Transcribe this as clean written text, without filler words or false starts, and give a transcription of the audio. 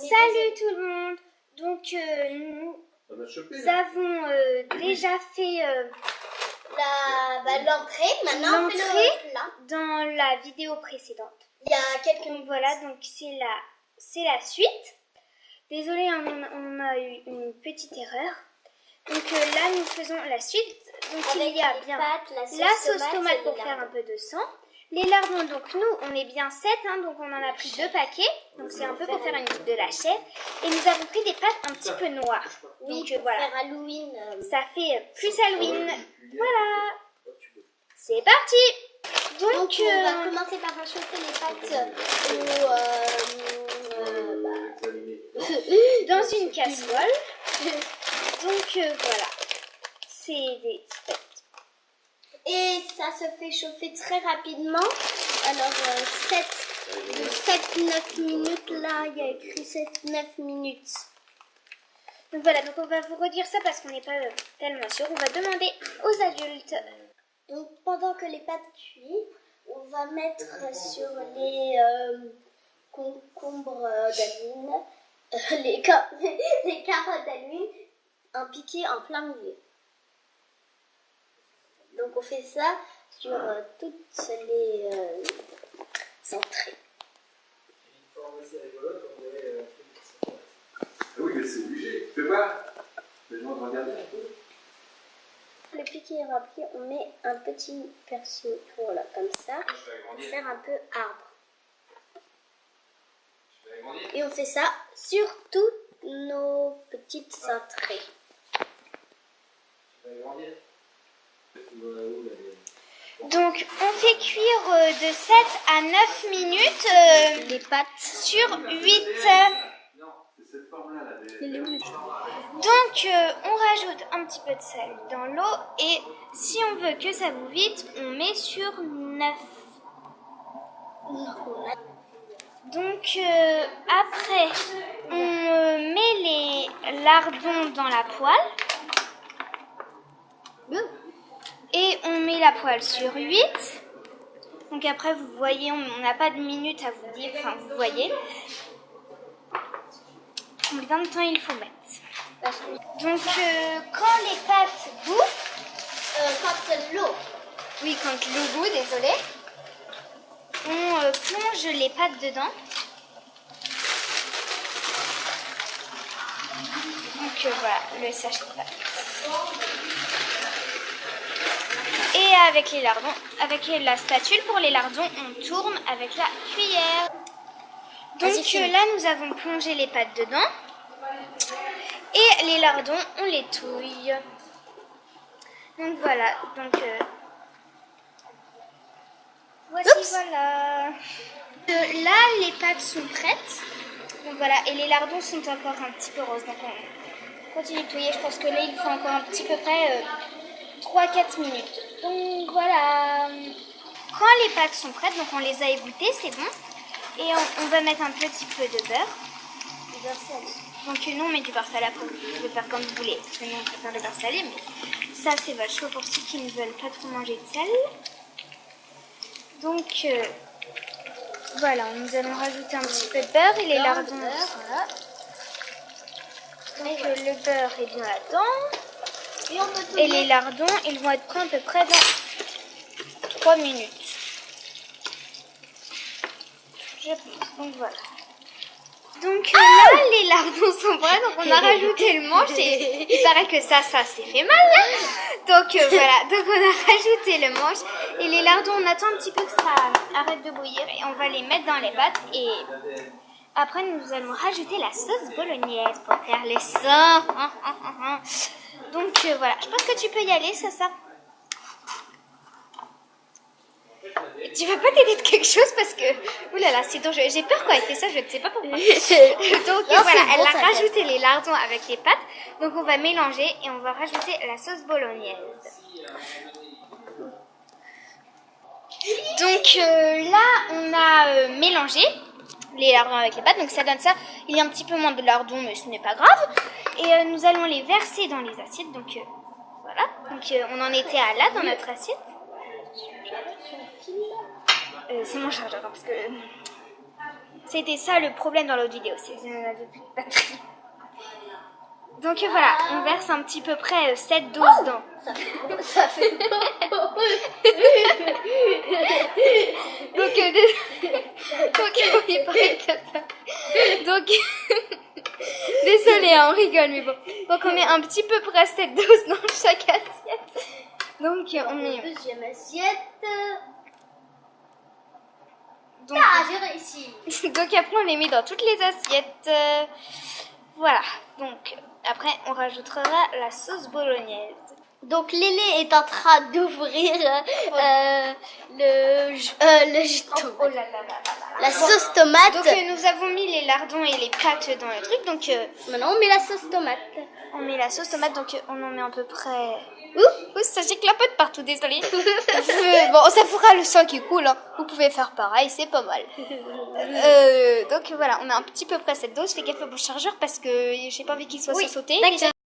Salut tout le monde. Donc nous avons déjà fait l'entrée. Maintenant on fait le plat. Dans la vidéo précédente. Il y a quelques Donc voilà, donc c'est la suite. Désolée, on a eu une petite erreur. Donc là nous faisons la suite. Donc avec il y a les bien pâtes, la sauce tomate pour faire un peu de sang. Les lardons, donc nous on est bien 7, donc on en a pris 2 paquets. Donc c'est un peu pour faire de la chair. Et nous avons pris des pâtes un petit peu noires. Oui, donc pour voilà. faire Halloween. Ça fait plus Halloween. Voilà. C'est parti. Donc on va commencer par réchauffer les pâtes dans une casserole. Donc voilà. C'est des steaks. Et ça se fait chauffer très rapidement. Alors 7-9 minutes, là il y a écrit 7-9 minutes. Donc voilà, donc on va vous redire ça parce qu'on n'est pas tellement sûr. On va demander aux adultes. Donc pendant que les pâtes cuisent, on va mettre sur les concombres d'Halloween, les carottes d'Halloween, un piqué en plein milieu. Donc on fait ça sur toutes les entrées. Oui, mais c'est obligé. Fais pas. Les gens vont regarder un peu. Le piqué est rempli, on met un petit persil, voilà, comme ça, pour faire un peu arbre. Et on fait ça sur toutes nos petites entrées. Donc on fait cuire de 7 à 9 minutes Les pâtes sur 8. Donc on rajoute un petit peu de sel dans l'eau et si on veut que ça boue vite, on met sur 9. Donc après, on met les lardons dans la poêle. Et on met la poêle sur 8. Donc après, vous voyez, on n'a pas de minutes à vous dire. Enfin, vous voyez. Combien de temps il faut mettre. Donc quand les pâtes bouent. Quand l'eau. Oui, quand l'eau bout, désolé. On plonge les pâtes dedans. Donc voilà, le sachet de pâtes. Et avec les lardons, avec la spatule pour les lardons, on tourne avec la cuillère. Donc là, nous avons plongé les pâtes dedans. Et les lardons, on les touille. Donc voilà. Donc voici, voilà. Là, les pâtes sont prêtes. Donc voilà. Et les lardons sont encore un petit peu roses. Donc on continue de touiller. Je pense que là, il faut encore un petit peu près 3-4 minutes. Donc voilà. Quand les pâtes sont prêtes, donc on les a égouttées, c'est bon. Et on va mettre un petit peu de beurre. Du beurre salé. Donc nous on met du beurre salé, après vous pouvez faire comme vous voulez. Parce que nous on préfère le beurre salé, mais ça c'est votre choix pour ceux qui ne veulent pas trop manger de sel. Donc voilà, nous allons rajouter un petit peu de beurre et les lardons. Voilà. Donc le beurre est bien là-dedans. Et les lardons, ils vont être prêts à peu près dans 3 minutes. Je pense, donc voilà. Donc là, les lardons sont prêts, donc on a rajouté le manche et il paraît que ça s'est fait mal. Donc voilà, donc on a rajouté le manche et les lardons, on attend un petit peu que ça arrête de bouillir et on va les mettre dans les pâtes et après nous allons rajouter la sauce bolognaise pour faire le sang. Donc voilà, je pense que tu peux y aller, ça. Tu vas pas t'aider de quelque chose parce que... Oulala, c'est donc j'ai peur quand elle fait ça, je ne sais pas pourquoi. Donc voilà, elle a rajouté les lardons avec les pâtes. Donc on va mélanger et on va rajouter la sauce bolognaise. Donc là, on a mélangé les lardons avec les pâtes. Donc ça donne ça. Il y a un petit peu moins de lardons, mais ce n'est pas grave. Et nous allons les verser dans les assiettes. Donc voilà. Donc on en était à là dans notre assiette. C'est mon chargeur parce que C'était ça le problème dans l'autre vidéo, c'est qu'il n'y en avait plus de batterie. Donc voilà, on verse un petit peu près 7 doses dans. Ça fait Donc, oui, pareil, ça. Donc, désolé, on rigole, mais bon. Donc on met un petit peu près 7 doses dans chaque assiette. Donc on met. Deuxième assiette. Donc, J'ai réussi. donc après on les met dans toutes les assiettes. Voilà. Donc après on rajoutera la sauce bolognaise. Donc Lélé est en train d'ouvrir le jus de tomate. Oh là là là là là. La sauce tomate. Donc nous avons mis les lardons et les pâtes dans le truc. Donc Maintenant on met la sauce tomate. on met la sauce tomate. Donc on en met à peu près. Ouh, ça giclopote partout, désolé. Bon, ça fera le sang qui coule. Hein. Vous pouvez faire pareil, c'est pas mal. Donc voilà, on a un petit peu près cette dose. Fais gaffe au chargeur parce que j'ai pas envie qu'il soit sauté. D'accord.